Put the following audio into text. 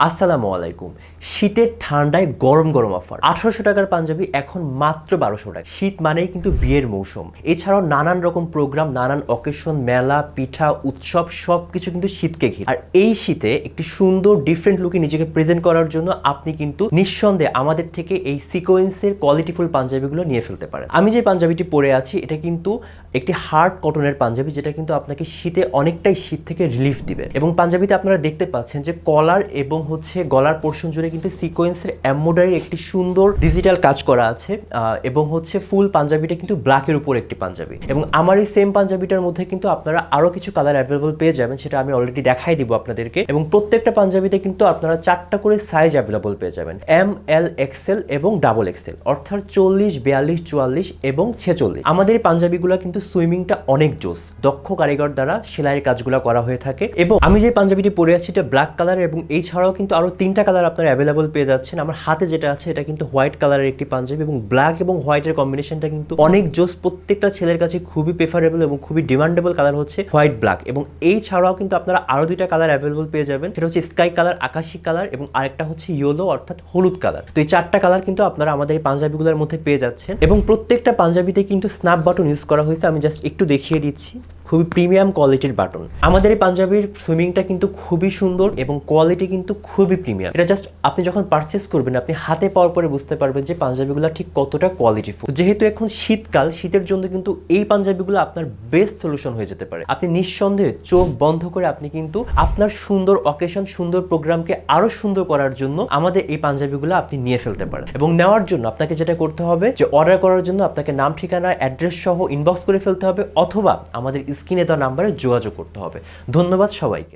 আসসালামু আলাইকুম। শীতের ঠান্ডায় গরম গরম অফার 1800 টাকার পাঞ্জাবি এখন মাত্র 1200 টাকা। শীত মানেই কিন্তু বিয়ের মৌসুম, এছাড়াও নানান রকম প্রোগ্রাম, নানান অকেশন, মেলা, পিঠা, উৎসব সবকিছু কিন্তু শীতকে ঘিরে। আর এই শীতে একটি সুন্দর ডিফারেন্ট লুকে নিজেকে প্রেজেন্ট করার জন্য আপনি কিন্তু নিঃসন্দেহে আমাদের থেকে এই সিকোয়েন্সের কোয়ালিটিফুল পাঞ্জাবিগুলো নিয়ে ফেলতে পারেন। আমি যে পাঞ্জাবিটি পরে আছি এটা কিন্তু একটি হার্ড কটনের পাঞ্জাবি, যেটা কিন্তু আপনাকে শীতে অনেকটাই শীত থেকে রিলিফ দিবে। এবং পাঞ্জাবিতে আপনারা দেখতে পাচ্ছেন যে কলার এবং গলার পোর্শন জুড়ে কিন্তু সিকোয়েন্সের এমব্রয়ডারির একটি সুন্দর ডিজিটাল কাজ করা আছে। এবং ফুল পাঞ্জাবিটা কিন্তু ব্ল্যাকের উপর একটি পাঞ্জাবি। এবং আমার এই সেম পাঞ্জাবিটার মধ্যে কিন্তু আপনারা আরো কিছু কালার অ্যাভেলেবল পেয়ে যাবেন, সেটা আমি অলরেডি দেখাই দিব আপনাদেরকে। এবং প্রত্যেকটা পাঞ্জাবিতে কিন্তু আপনারা 4টা করে সাইজ অ্যাভেলেবল পেয়ে যাবেন, এম, এল, এক্সেল এবং ডাবল এক্সেল, অর্থাৎ 40, 42, 44 এবং 46। আমাদের এই পাঞ্জাবিগুলো কিন্তু সুইমিংটা অনেক জোস, দক্ষ কারিগর দ্বারা সেলাইয়ের কাজগুলো করা হয়ে থাকে। এবং আমি যে পাঞ্জাবিটি পরে আছি এটা ব্ল্যাক কালার, এবং এছাড়াও কিন্তু আরো 3টা কালার আপনারা অ্যাভেলেবল পেয়ে যাচ্ছেন। আমার হাতে যেটা আছে এটা কিন্তু হোয়াইট কালারের একটি পাঞ্জাবি, এবং ব্ল্যাক এবং হোয়াইটের কম্বিনেশনটা কিন্তু অনেক জোস। প্রত্যেকটা ছেলের কাছে খুবই প্রেফারেবল এবং খুবই ডিমান্ডেবল কালার হচ্ছে হোয়াইট ব্ল্যাক। এবং এই ছাড়াও কিন্তু আপনারা আরো 2টা কালার অ্যাভেলেবল পেয়ে যাবেন, সেটা হচ্ছে স্কাই কালার, আকাশী কালার, এবং আরেকটা হচ্ছে ইয়েলো অর্থাৎ হলুদ কালার। তো এই 4টা কালার কিন্তু আপনারা আমাদের এই পাঞ্জাবিগুলোর মধ্যে পেয়ে যাচ্ছেন। এবং প্রত্যেকটা পাঞ্জাবিতে কিন্তু স্ন্যাপ বাটন ইউজ করা হয়েছে, আমি জাস্ট একটু দেখিয়ে দিচ্ছি। খুবই প্রিমিয়াম কোয়ালিটির বাটন। আমাদের এই পাঞ্জাবির সুইমিংটা কিন্তু খুবই সুন্দর এবং কোয়ালিটি কিন্তু খুবই প্রিমিয়াম। এটা জাস্ট আপনি যখন পারচেস করবেন আপনি হাতে পাওয়ার পরে বুঝতে পারবেন যে পাঞ্জাবিগুলো ঠিক কতটা কোয়ালিটিফুল। যেহেতু এখন শীতকাল, শীতের জন্য কিন্তু এই পাঞ্জাবিগুলো আপনার বেস্ট সলিউশন হয়ে যেতে পারে। আপনি নিঃসন্দেহে চোখ বন্ধ করে আপনি কিন্তু আপনার সুন্দর অকেশন, সুন্দর প্রোগ্রামকে আরো সুন্দর করার জন্য আমাদের এই পাঞ্জাবিগুলো আপনি নিয়ে ফেলতে পারেন। এবং নেওয়ার জন্য আপনাকে যেটা করতে হবে যে অর্ডার করার জন্য আপনাকে নাম, ঠিকানা, অ্যাড্রেস সহ ইনবক্স করে ফেলতে হবে, অথবা আমাদের স্ক্রিনে দেওয়া নাম্বারে যোগাযোগ করতে হবে। ধন্যবাদ সবাইকে।